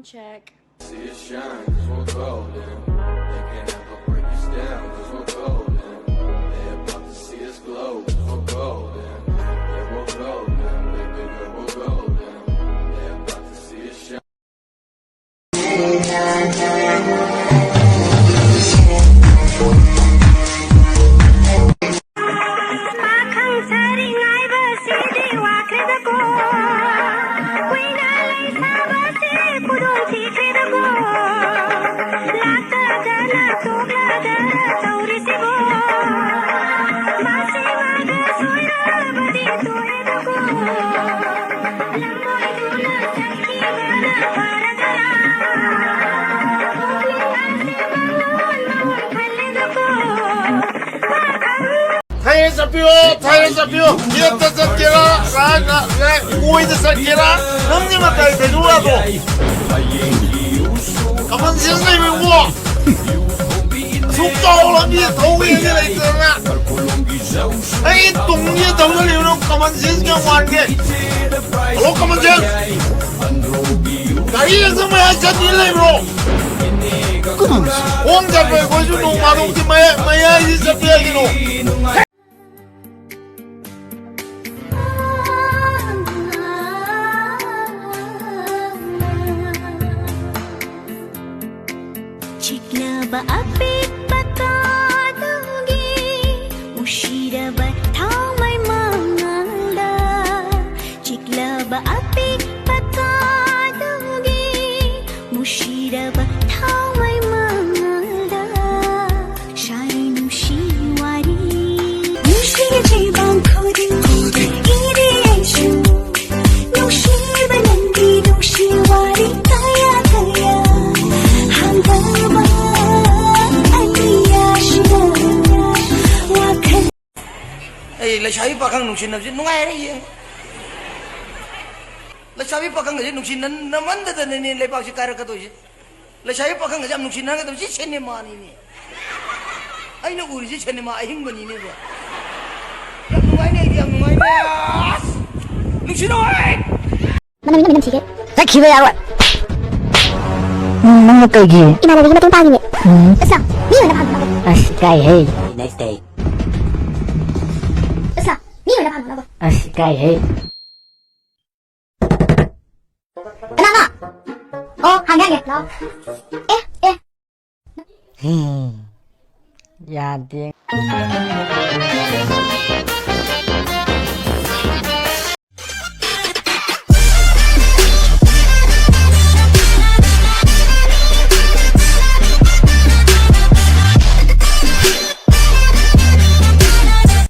check. See it shine, cause we're golden. They can't ever break us down, cause we're golden. They about to see us glow, cause we're golden. Yeah, we're golden, baby girl, we're golden. They about to see us shine. pakhang saring ai ba si dewa kheda ko koina leisabi pudon si kheda ko lata jana togla jana tauri si go mase maga soira badi toeda ko lamoi dula sakhi bana paradara 타이어 잡혀 기억다 잡기라 오이드 잡기라 형님한테 대주라도 가만 생각해 보고 속도로 니 더우게 얘기를 있잖아 에이 동리에 더우게 이런 가만 생각해 보게 알로 가만 생각 나이에서 뭐야 저 딜레이로 혼자 빼고 주는 마동지 마야 이 잡혀야기로 Chiklaba apit patadagi Mushiraba thau mai mangala Chiklaba apit patadagi Mushiraba thau mai mangala Shainu shiwari Nushige chibang khodi Iri aishu Nushiba nandi nushiwari Kaya kaya leisabi pakhang nungshinabase nungaigre yeng leisabi pakhang gaje nungshinan namanda da ne lepak si karak to je leisabi pakhang gaje nungshinan ga to si cinema ni ne aina uri si cinema ahing bani ne ba yang nungaigre nungshinoi mana minum tiga tak kira ya wat mana kayak gini gimana lagi macam tadi nih besar ni mana paham asik hey next day besar ni mana paham asik hey kenapa oh hanggang ya lo Yadehe